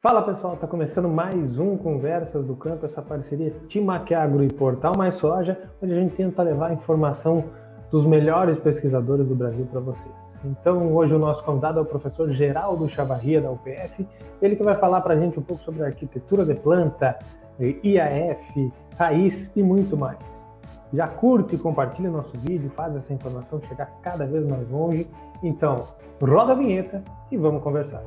Fala pessoal, está começando mais um Conversas do Campo, essa parceria Timac Agro e Portal Mais Soja, onde a gente tenta levar a informação dos melhores pesquisadores do Brasil para vocês. Então hoje o nosso convidado é o professor Geraldo Chavarria da UPF, ele que vai falar para a gente um pouco sobre arquitetura de planta, IAF, raiz e muito mais. Já curte e compartilha nosso vídeo, faz essa informação chegar cada vez mais longe. Então roda a vinheta e vamos conversar.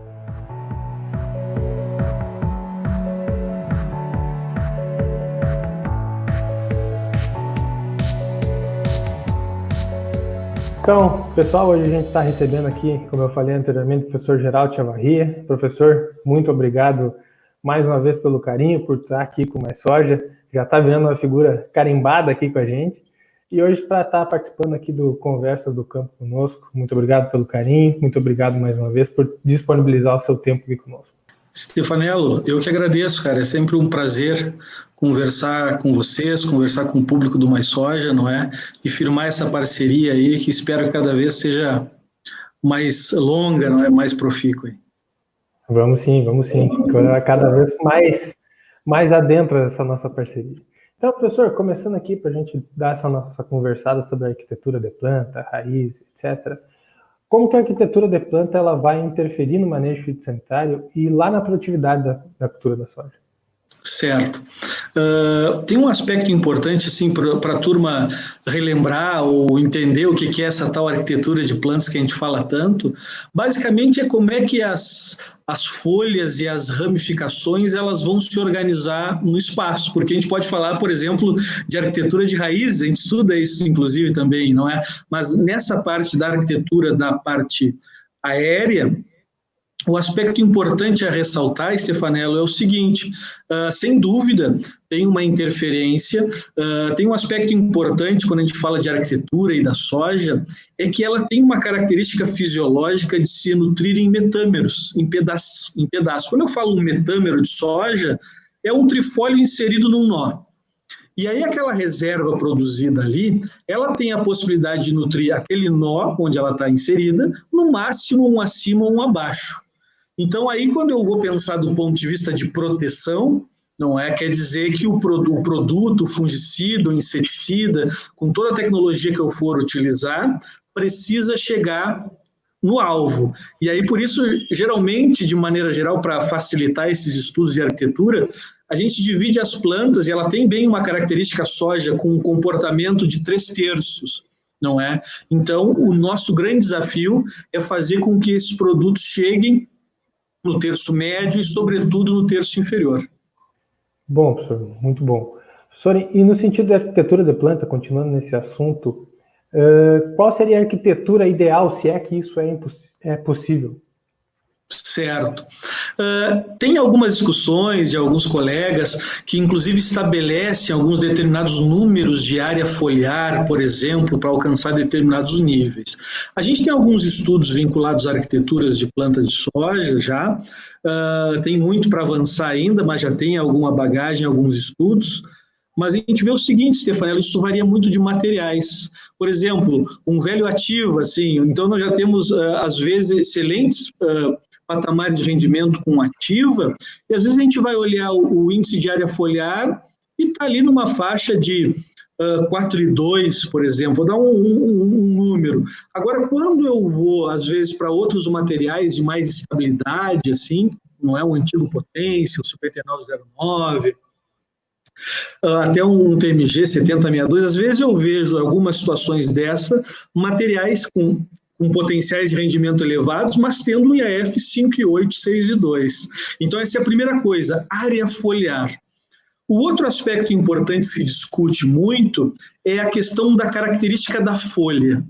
Então, pessoal, hoje a gente está recebendo aqui, como eu falei anteriormente, o professor Geraldo Chavarria. Professor, muito obrigado mais uma vez pelo carinho, por estar aqui com Mais Soja. Já está vendo uma figura carimbada aqui com a gente. E hoje para estar participando aqui do Conversas do Campo conosco. Muito obrigado pelo carinho, muito obrigado mais uma vez por disponibilizar o seu tempo aqui conosco. Stefanello, eu que agradeço, cara. É sempre um prazer conversar com vocês, conversar com o público do Mais Soja, não é? E firmar essa parceria aí, que espero que cada vez seja mais longa, não é? Mais profícua. Vamos sim, cada vez mais adentro dessa nossa parceria. Então, professor, começando aqui para a gente dar essa nossa conversada sobre a arquitetura de planta, raiz, etc., como que a arquitetura de planta ela vai interferir no manejo fitossanitário e lá na produtividade da cultura da soja? Certo. Tem um aspecto importante assim, para a turma relembrar ou entender o que é essa tal arquitetura de plantas que a gente fala tanto. Basicamente é como é que as folhas e as ramificações elas vão se organizar no espaço, porque a gente pode falar, por exemplo, de arquitetura de raízes, a gente estuda isso inclusive também, não é? Mas nessa parte da arquitetura da parte aérea, o aspecto importante a ressaltar, Stefanello, é o seguinte, sem dúvida, tem uma interferência, tem um aspecto importante quando a gente fala de arquitetura e da soja, é que ela tem uma característica fisiológica de se nutrir em metâmeros, em pedaços. Quando eu falo um metâmero de soja, é um trifólio inserido num nó. E aí aquela reserva produzida ali, ela tem a possibilidade de nutrir aquele nó onde ela está inserida, no máximo um acima ou um abaixo. Então, aí, quando eu vou pensar do ponto de vista de proteção, não é? Quer dizer que o produto, o fungicida, o inseticida, com toda a tecnologia que eu for utilizar, precisa chegar no alvo. E aí, por isso, geralmente, de maneira geral, para facilitar esses estudos de arquitetura, a gente divide as plantas, e ela tem bem uma característica soja com um comportamento de 3/3, não é? Então, o nosso grande desafio é fazer com que esses produtos cheguem no terço médio e, sobretudo, no terço inferior. Bom, professor, muito bom. Professor, e no sentido da arquitetura de planta, continuando nesse assunto, qual seria a arquitetura ideal, se é que isso é possível? Certo. Tem algumas discussões de alguns colegas que, inclusive, estabelecem alguns determinados números de área foliar, por exemplo, para alcançar determinados níveis. A gente tem alguns estudos vinculados a arquiteturas de planta de soja já, tem muito para avançar ainda, mas já tem alguma bagagem, alguns estudos. Mas a gente vê o seguinte, Stefanello, isso varia muito de materiais. Por exemplo, um velho ativo, assim, então nós já temos, às vezes, excelentes patamares de rendimento com ativa, e às vezes a gente vai olhar o índice de área foliar e está ali numa faixa de 4,2, por exemplo, vou dar um número. Agora, quando eu vou, às vezes, para outros materiais de mais estabilidade, assim, não é um antigo potência, o Super T909, até um TMG 7062, às vezes eu vejo algumas situações dessa, materiais com potenciais de rendimento elevados, mas tendo um IAF 5,8, 6,2. Então, essa é a primeira coisa, área foliar. O outro aspecto importante que se discute muito é a questão da característica da folha.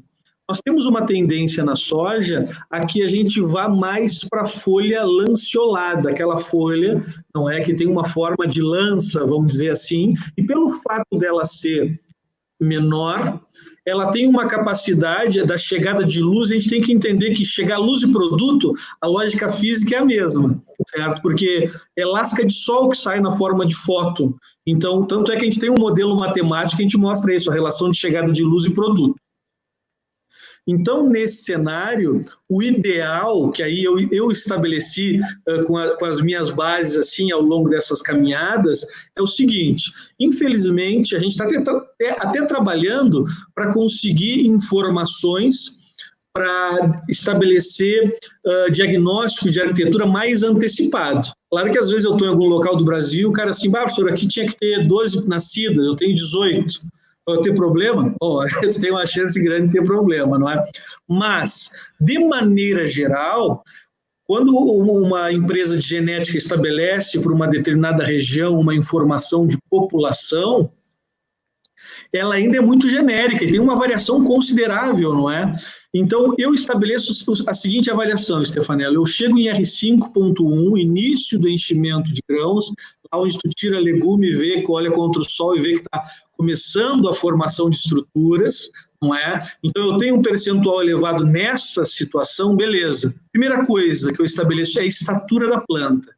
Nós temos uma tendência na soja a que a gente vá mais para a folha lanceolada, aquela folha, não é, que tem uma forma de lança, vamos dizer assim, e pelo fato dela ser menor, ela tem uma capacidade da chegada de luz, a gente tem que entender que chegar luz e produto, a lógica física é a mesma, certo? Porque é lasca de sol que sai na forma de fóton. Então, tanto é que a gente tem um modelo matemático que a gente mostra isso, a relação de chegada de luz e produto. Então, nesse cenário, o ideal, que aí eu estabeleci com as minhas bases assim ao longo dessas caminhadas, é o seguinte: infelizmente, a gente está até trabalhando para conseguir informações para estabelecer diagnóstico de arquitetura mais antecipado. Claro que às vezes eu estou em algum local do Brasil, o cara assim, professor, aqui tinha que ter 12 nascidas, eu tenho 18. Vai ter problema? Bom, você tem uma chance grande de ter problema, não é? Mas, de maneira geral, quando uma empresa de genética estabelece para uma determinada região uma informação de população, ela ainda é muito genérica e tem uma variação considerável, não é? Então, eu estabeleço a seguinte avaliação, Stefanella. Eu chego em R5.1, início do enchimento de grãos, lá onde tu tira legume, vê, olha contra o sol e vê que está começando a formação de estruturas, não é? Então, eu tenho um percentual elevado nessa situação, beleza. Primeira coisa que eu estabeleço é a estatura da planta.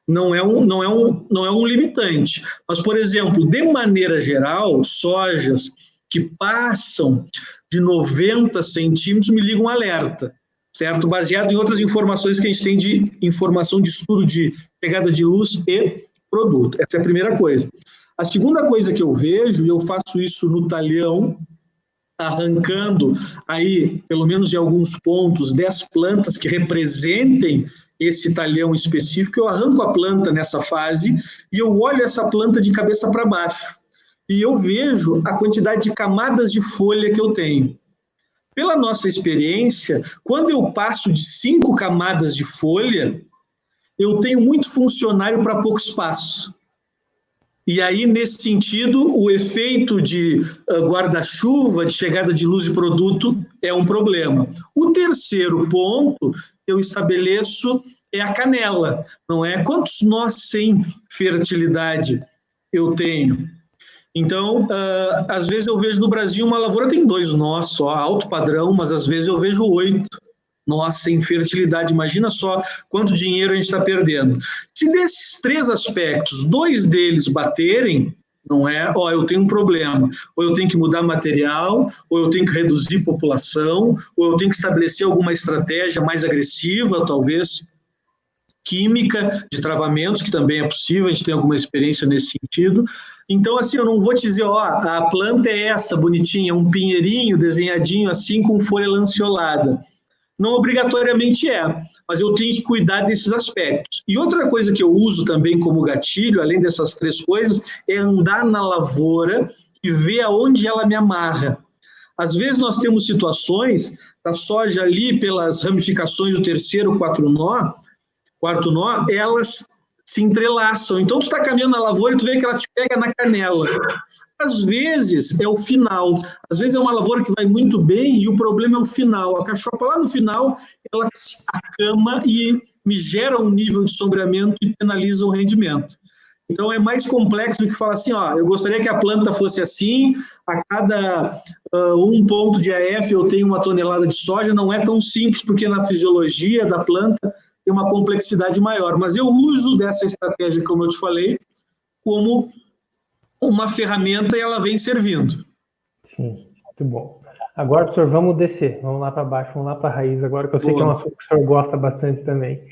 Não é um limitante. Mas, por exemplo, de maneira geral, sojas que passam de 90 centímetros me ligam um alerta, certo? Baseado em outras informações que a gente tem de informação de estudo de pegada de luz e produto. Essa é a primeira coisa. A segunda coisa que eu vejo, e eu faço isso no talhão, arrancando aí, pelo menos em alguns pontos, 10 plantas que representem esse talhão específico, eu arranco a planta nessa fase e eu olho essa planta de cabeça para baixo. E eu vejo a quantidade de camadas de folha que eu tenho. Pela nossa experiência, quando eu passo de 5 camadas de folha, eu tenho muito funcionário para pouco espaço. E aí, nesse sentido, o efeito de guarda-chuva, de chegada de luz e produto, é um problema. O terceiro ponto que eu estabeleço é a canela, não é? Quantos nós sem fertilidade eu tenho? Então, às vezes eu vejo no Brasil uma lavoura tem 2 nós só, alto padrão, mas às vezes eu vejo 8 nós sem fertilidade. Imagina só quanto dinheiro a gente está perdendo. Se desses 3 aspectos, 2 deles baterem, não é? Eu tenho um problema. Ou eu tenho que mudar material, ou eu tenho que reduzir população, ou eu tenho que estabelecer alguma estratégia mais agressiva, talvez química, de travamentos, que também é possível, a gente tem alguma experiência nesse sentido. Então, assim, eu não vou te dizer, a planta é essa, bonitinha, um pinheirinho desenhadinho assim com folha lanceolada. Não obrigatoriamente é, mas eu tenho que cuidar desses aspectos. E outra coisa que eu uso também como gatilho, além dessas 3 coisas, é andar na lavoura e ver aonde ela me amarra. Às vezes nós temos situações da soja ali, pelas ramificações do terceiro, quarto nó, elas se entrelaçam. Então, tu está caminhando na lavoura e tu vê que ela te pega na canela. Às vezes é o final, às vezes é uma lavoura que vai muito bem e o problema é o final. A cachopa lá no final, ela se acama e me gera um nível de sombreamento e penaliza o rendimento. Então é mais complexo do que falar assim, eu gostaria que a planta fosse assim, a cada 1 ponto de AF eu tenho 1 tonelada de soja. Não é tão simples, porque na fisiologia da planta tem uma complexidade maior, mas eu uso dessa estratégia, como eu te falei, como uma ferramenta e ela vem servindo. Sim, muito bom. Agora, professor, vamos descer, vamos lá para baixo, vamos lá para a raiz agora, que eu sei que é um assunto que o senhor gosta bastante também.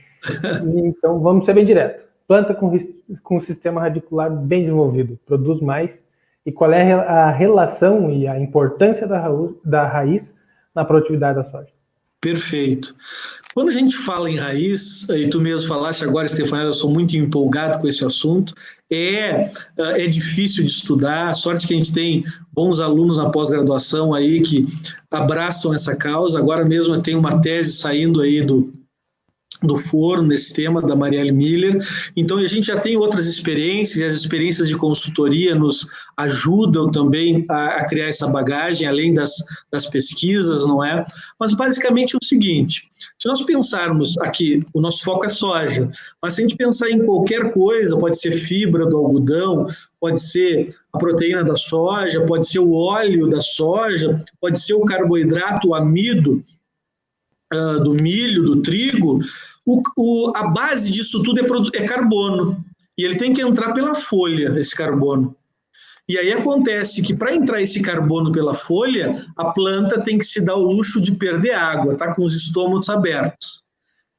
Então, vamos ser bem direto. Planta com sistema radicular bem desenvolvido, produz mais, e qual é a relação e a importância da raiz na produtividade da soja? Perfeito. Quando a gente fala em raiz, e tu mesmo falaste agora, Stefanella, eu sou muito empolgado com esse assunto, é difícil de estudar, a sorte que a gente tem bons alunos na pós-graduação aí que abraçam essa causa. Agora mesmo eu tenho uma tese saindo aí do forno nesse tema, da Marielle Miller. Então, a gente já tem outras experiências, e as experiências de consultoria nos ajudam também a criar essa bagagem, além das pesquisas, não é? Mas, basicamente, é o seguinte, se nós pensarmos aqui, o nosso foco é soja, mas se a gente pensar em qualquer coisa, pode ser fibra do algodão, pode ser a proteína da soja, pode ser o óleo da soja, pode ser o carboidrato, o amido, do milho, do trigo, a base disso tudo é carbono. E ele tem que entrar pela folha, esse carbono. E aí acontece que para entrar esse carbono pela folha, a planta tem que se dar o luxo de perder água, tá com os estômagos abertos.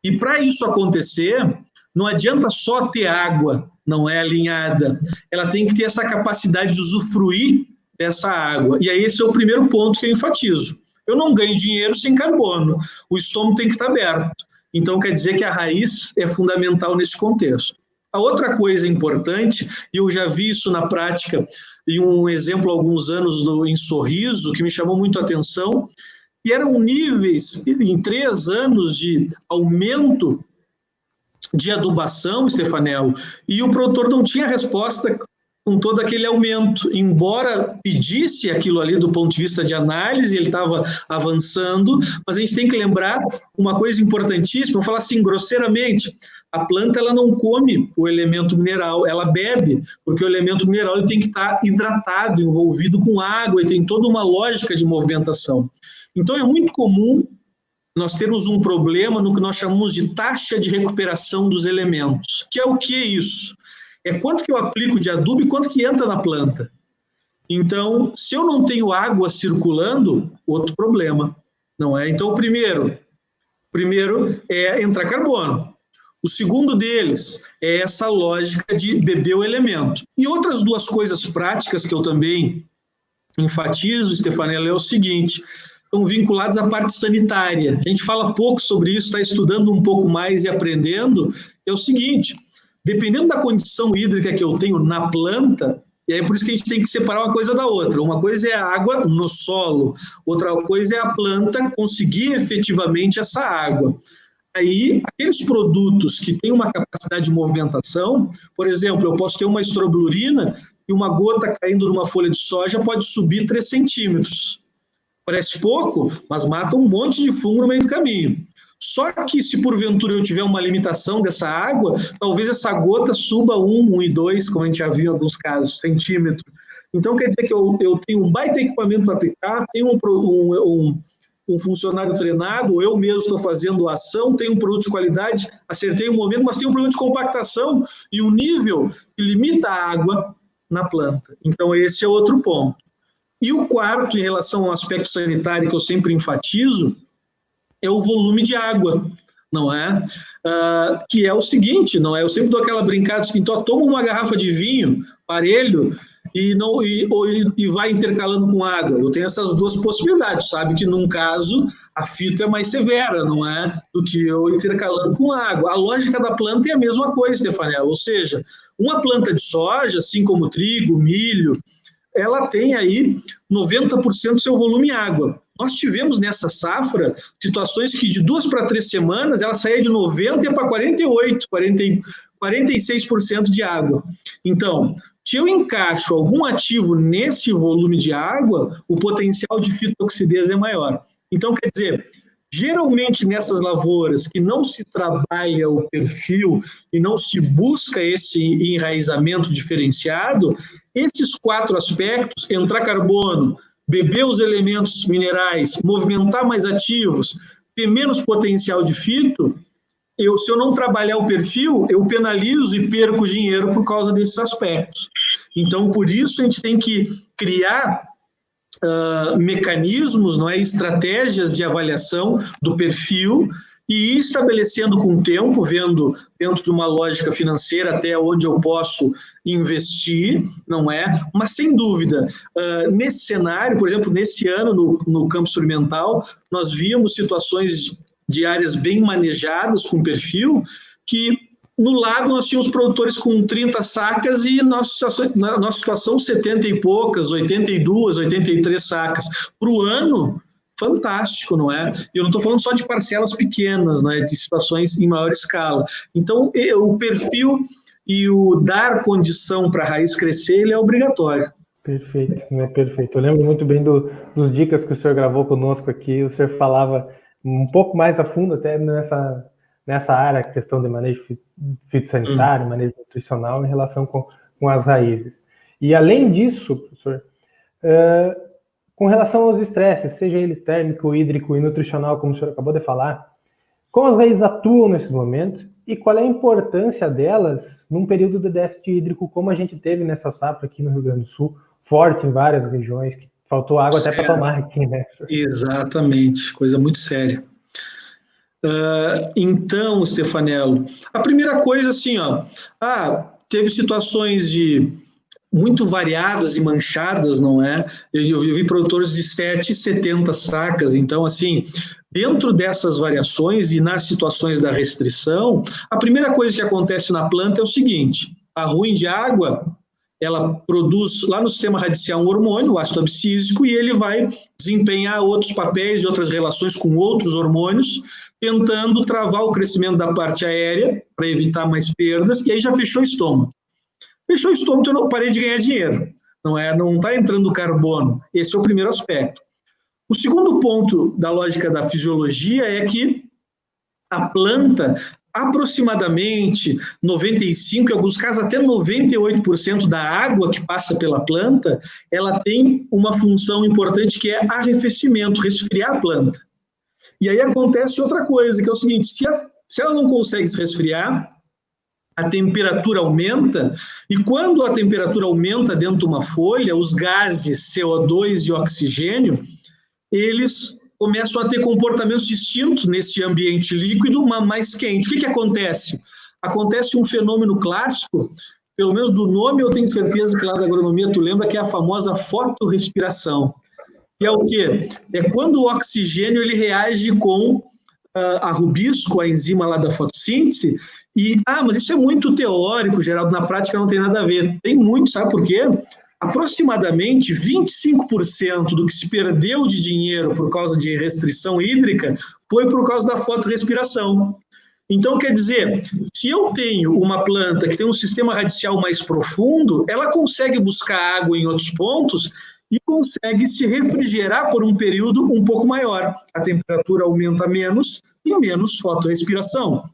E para isso acontecer, não adianta só ter água, não é alinhada, ela tem que ter essa capacidade de usufruir dessa água. E aí esse é o primeiro ponto que eu enfatizo. Eu não ganho dinheiro sem carbono, o estômago tem que estar aberto. Então quer dizer que a raiz é fundamental nesse contexto. A outra coisa importante, e eu já vi isso na prática, em um exemplo há alguns anos em Sorriso, que me chamou muito a atenção, e eram níveis, em 3 anos, de aumento de adubação, Stefanel, e o produtor não tinha resposta com todo aquele aumento, embora pedisse aquilo ali do ponto de vista de análise, ele estava avançando, mas a gente tem que lembrar uma coisa importantíssima, eu vou falar assim grosseiramente, a planta ela não come o elemento mineral, ela bebe, porque o elemento mineral ele tem que estar hidratado, envolvido com água, e tem toda uma lógica de movimentação. Então é muito comum nós termos um problema no que nós chamamos de taxa de recuperação dos elementos. Que é isso? É quanto que eu aplico de adubo e quanto que entra na planta. Então, se eu não tenho água circulando, outro problema, não é? Então, o primeiro é entrar carbono. O segundo deles é essa lógica de beber o elemento. E outras 2 coisas práticas que eu também enfatizo, Stefanella, é o seguinte: estão vinculados à parte sanitária. A gente fala pouco sobre isso, está estudando um pouco mais e aprendendo. É o seguinte, dependendo da condição hídrica que eu tenho na planta, e aí é por isso que a gente tem que separar uma coisa da outra. Uma coisa é a água no solo, outra coisa é a planta conseguir efetivamente essa água. Aí, aqueles produtos que têm uma capacidade de movimentação, por exemplo, eu posso ter uma estrobilurina e uma gota caindo numa folha de soja pode subir 3 centímetros. Parece pouco, mas mata um monte de fungo no meio do caminho. Só que se porventura eu tiver uma limitação dessa água, talvez essa gota suba 1,2, como a gente já viu em alguns casos, centímetro. Então quer dizer que eu tenho um baita equipamento para aplicar, tenho um funcionário treinado, eu mesmo estou fazendo a ação, tenho um produto de qualidade, acertei um momento, mas tenho um problema de compactação e um nível que limita a água na planta. Então esse é outro ponto. E o quarto, em relação ao aspecto sanitário, que eu sempre enfatizo, é o volume de água, não é? Que é o seguinte, não é? Eu sempre dou aquela brincada, assim, então toma uma garrafa de vinho, parelho, e vai intercalando com água. Eu tenho essas 2 possibilidades, sabe? Que num caso a fita é mais severa, não é? Do que eu intercalando com água. A lógica da planta é a mesma coisa, Stefanella, ou seja, uma planta de soja, assim como trigo, milho, ela tem aí 90% do seu volume em água. Nós tivemos nessa safra situações que de 2 para 3 semanas ela saía de 90% e ia para 48%, 46% de água. Então, se eu encaixo algum ativo nesse volume de água, o potencial de fitoxidez é maior. Então, quer dizer, geralmente nessas lavouras que não se trabalha o perfil e não se busca esse enraizamento diferenciado, esses 4 aspectos, entrar carbono, beber os elementos minerais, movimentar mais ativos, ter menos potencial de fito, se eu não trabalhar o perfil, eu penalizo e perco dinheiro por causa desses aspectos. Então, por isso, a gente tem que criar mecanismos, não é, estratégias de avaliação do perfil e ir estabelecendo com o tempo, vendo dentro de uma lógica financeira até onde eu posso investir, não é? Mas, sem dúvida, nesse cenário, por exemplo, nesse ano, no campo experimental, nós víamos situações de áreas bem manejadas com perfil, que no lado nós tínhamos produtores com 30 sacas e nossa situação 70 e poucas, 82, 83 sacas. Para o ano, fantástico, não é? E eu não estou falando só de parcelas pequenas, né, de situações em maior escala. Então, o perfil e o dar condição para a raiz crescer, ele é obrigatório. Perfeito, né? Perfeito. Eu lembro muito bem dos dicas que o senhor gravou conosco aqui, o senhor falava um pouco mais a fundo até nessa área, questão de manejo fitossanitário, manejo nutricional em relação com as raízes. E além disso, professor, com relação aos estresses, seja ele térmico, hídrico e nutricional, como o senhor acabou de falar, como as raízes atuam nesses momentos e qual é a importância delas num período de déficit hídrico como a gente teve nessa safra aqui no Rio Grande do Sul, forte em várias regiões, que faltou água até para tomar aqui, né? Exatamente, coisa muito séria. Então, Stefanello, a primeira coisa assim, teve situações muito variadas e manchadas, não é? Eu vi produtores de 7, 70 sacas, então assim, dentro dessas variações e nas situações da restrição, a primeira coisa que acontece na planta é o seguinte: a ruim de água, ela produz lá no sistema radicial um hormônio, o ácido abscísico, e ele vai desempenhar outros papéis e outras relações com outros hormônios, tentando travar o crescimento da parte aérea para evitar mais perdas, e aí já fechou o estômago. Fechou o estômago, então eu não parei de ganhar dinheiro. Não está entrando carbono. Esse é o primeiro aspecto. O segundo ponto da lógica da fisiologia é que a planta, aproximadamente 95%, em alguns casos até 98% da água que passa pela planta, ela tem uma função importante que é arrefecimento, resfriar a planta. E aí acontece outra coisa, que é o seguinte: se ela não consegue se resfriar, a temperatura aumenta, e quando a temperatura aumenta dentro de uma folha, os gases CO2 e oxigênio, eles começam a ter comportamentos distintos nesse ambiente líquido, mas mais quente. O que acontece? Acontece um fenômeno clássico, pelo menos do nome eu tenho certeza que lá da agronomia tu lembra, que é a famosa fotorrespiração. Que é o quê? É quando o oxigênio ele reage com a rubisco, a enzima lá da fotossíntese, mas isso é muito teórico, Geraldo, na prática não tem nada a ver. Tem muito, sabe por quê? Aproximadamente 25% do que se perdeu de dinheiro por causa de restrição hídrica foi por causa da fotorrespiração. Então, quer dizer, se eu tenho uma planta que tem um sistema radicial mais profundo, ela consegue buscar água em outros pontos e consegue se refrigerar por um período um pouco maior. A temperatura aumenta menos e menos fotorrespiração.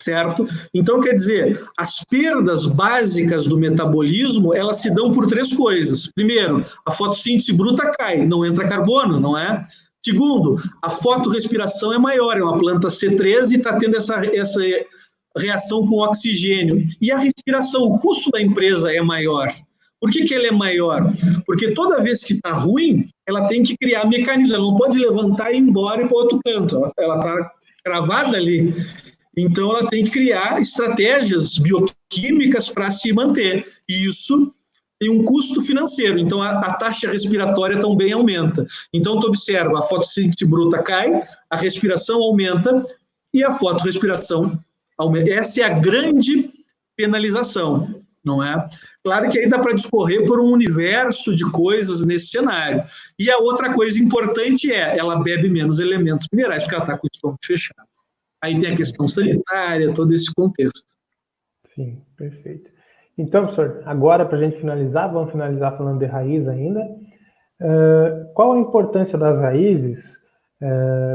Certo? Então, quer dizer, as perdas básicas do metabolismo, elas se dão por 3 coisas. Primeiro, a fotossíntese bruta cai, não entra carbono, não é? Segundo, a fotorrespiração é maior, é uma planta C13 e está tendo essa reação com oxigênio. E a respiração, o custo da empresa é maior. Por que ele é maior? Porque toda vez que está ruim, ela tem que criar mecanismos, ela não pode levantar e ir embora e para outro canto, ela está cravada ali. Então, ela tem que criar estratégias bioquímicas para se manter. E isso tem um custo financeiro. Então, a taxa respiratória também aumenta. Então, tu observa, a fotossíntese bruta cai, a respiração aumenta e a fotorrespiração aumenta. Essa é a grande penalização, não é? Claro que aí dá para discorrer por um universo de coisas nesse cenário. E a outra coisa importante ela bebe menos elementos minerais, porque ela está com o estômago fechado. Aí tem a questão sanitária, todo esse contexto. Sim, perfeito. Então, professor, agora para a gente finalizar, vamos finalizar falando de raiz ainda. Qual a importância das raízes?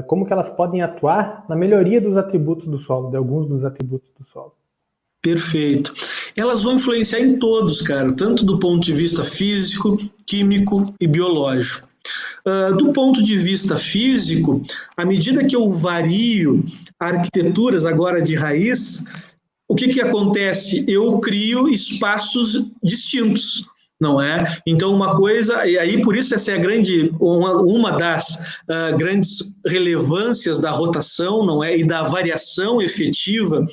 Como que elas podem atuar na melhoria dos atributos do solo, de alguns dos atributos do solo? Perfeito. Elas vão influenciar em todos, cara, tanto do ponto de vista físico, químico e biológico. Do ponto de vista físico, à medida que eu vario arquiteturas agora de raiz, o que acontece? Eu crio espaços distintos, não é? Então, uma coisa, e aí por isso essa é uma das grandes relevâncias da rotação, não é? E da variação efetiva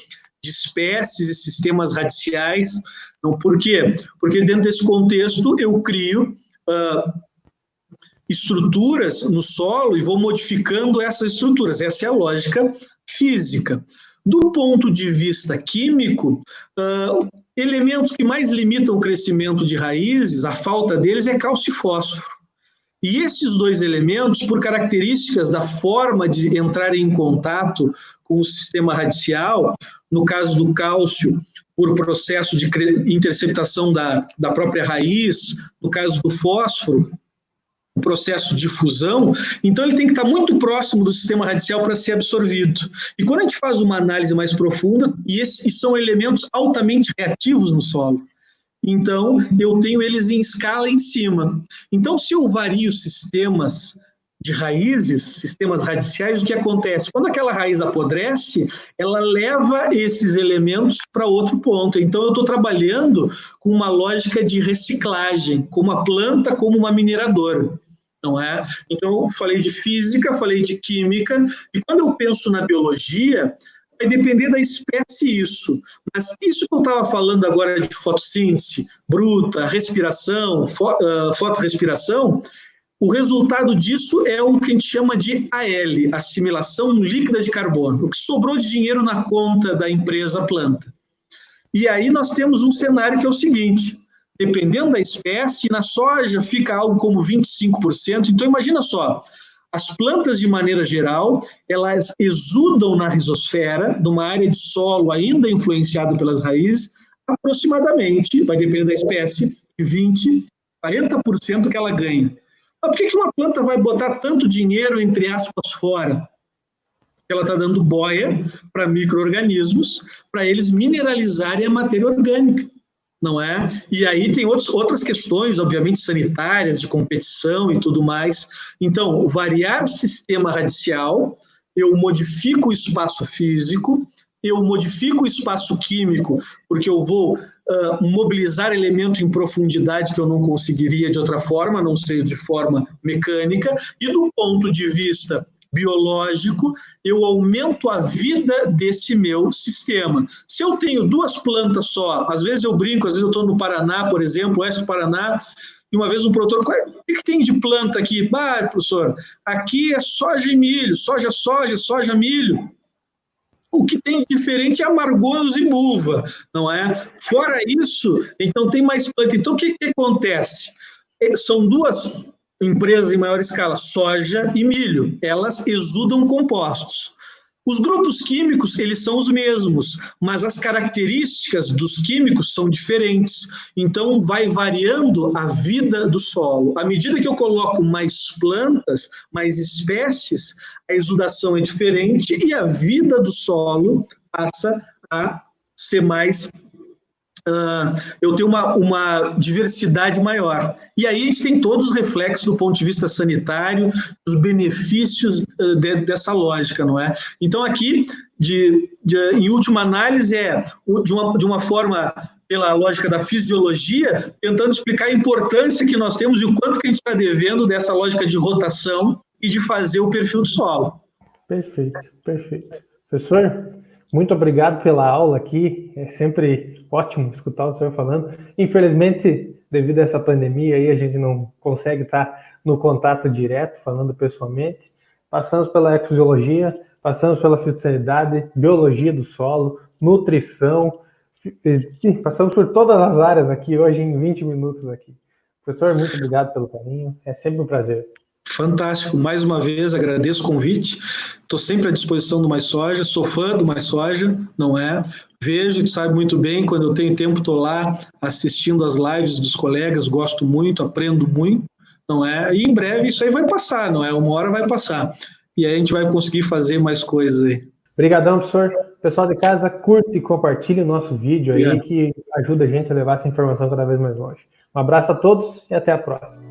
de espécies e sistemas radiciais. Não, por quê? Porque dentro desse contexto eu crio estruturas no solo e vou modificando essas estruturas. Essa é a lógica física. Do ponto de vista químico, elementos que mais limitam o crescimento de raízes, a falta deles é cálcio e fósforo. E esses 2 elementos, por características da forma de entrar em contato com o sistema radicial, no caso do cálcio, por processo de interceptação da própria raiz, no caso do fósforo, o processo de fusão, então ele tem que estar muito próximo do sistema radicial para ser absorvido. E quando a gente faz uma análise mais profunda, e esses são elementos altamente reativos no solo, então eu tenho eles em escala em cima. Então, se eu vario sistemas de raízes, sistemas radiciais, o que acontece? Quando aquela raiz apodrece, ela leva esses elementos para outro ponto. Então, eu estou trabalhando com uma lógica de reciclagem, como a planta, como uma mineradora. Não é? Então, eu falei de física, falei de química, e quando eu penso na biologia, vai depender da espécie isso. Mas isso que eu estava falando agora de fotossíntese bruta, respiração, fotorrespiração, o resultado disso é o que a gente chama de AL, assimilação líquida de carbono, o que sobrou de dinheiro na conta da empresa planta. E aí nós temos um cenário que é o seguinte, dependendo da espécie, na soja fica algo como 25%, então imagina só, as plantas de maneira geral, elas exudam na rizosfera, numa área de solo ainda influenciada pelas raízes, aproximadamente, vai depender da espécie, de 20%, 40% que ela ganha. Mas por que uma planta vai botar tanto dinheiro, entre aspas, fora? Porque ela está dando boia para micro-organismos, para eles mineralizarem a matéria orgânica, não é? E aí tem outras questões, obviamente, sanitárias, de competição e tudo mais. Então, variar o sistema radicial, eu modifico o espaço físico, eu modifico o espaço químico, porque eu vou mobilizar elemento em profundidade que eu não conseguiria de outra forma, a não ser de forma mecânica, e do ponto de vista biológico, eu aumento a vida desse meu sistema. Se eu tenho 2 plantas só, às vezes eu brinco, às vezes eu estou no Paraná, por exemplo, oeste do Paraná, e uma vez um produtor, o que tem de planta aqui? Ah, professor, aqui é soja e milho, soja, milho. O que tem de diferente é amargoso e buva, não é? Fora isso, então tem mais planta. Então, o que acontece? São 2 empresas em maior escala, soja e milho. Elas exudam compostos. Os grupos químicos, eles são os mesmos, mas as características dos químicos são diferentes. Então, vai variando a vida do solo. À medida que eu coloco mais plantas, mais espécies, a exudação é diferente e a vida do solo passa a ser mais... eu tenho uma diversidade maior. E aí a gente tem todos os reflexos do ponto de vista sanitário, os benefícios dessa lógica, não é? Então aqui, em última análise, de uma forma, pela lógica da fisiologia, tentando explicar a importância que nós temos e o quanto que a gente está devendo dessa lógica de rotação e de fazer o perfil do solo. Perfeito, perfeito. Professor, muito obrigado pela aula aqui, é sempre ótimo escutar o senhor falando. Infelizmente, devido a essa pandemia, aí a gente não consegue estar no contato direto, falando pessoalmente. Passamos pela ecofisiologia, passamos pela fitossanidade, biologia do solo, nutrição, passamos por todas as áreas aqui hoje em 20 minutos aqui. Professor, muito obrigado pelo carinho, é sempre um prazer. Fantástico, mais uma vez agradeço o convite, estou sempre à disposição do Mais Soja, sou fã do Mais Soja, não é? Vejo, sabe muito bem, quando eu tenho tempo estou lá assistindo as lives dos colegas, gosto muito, aprendo muito, não é? E em breve isso aí vai passar, não é? Uma hora vai passar, e aí a gente vai conseguir fazer mais coisas aí. Obrigadão, professor. Pessoal de casa, curte e compartilhe o nosso vídeo aí, que ajuda a gente a levar essa informação cada vez mais longe. Um abraço a todos e até a próxima.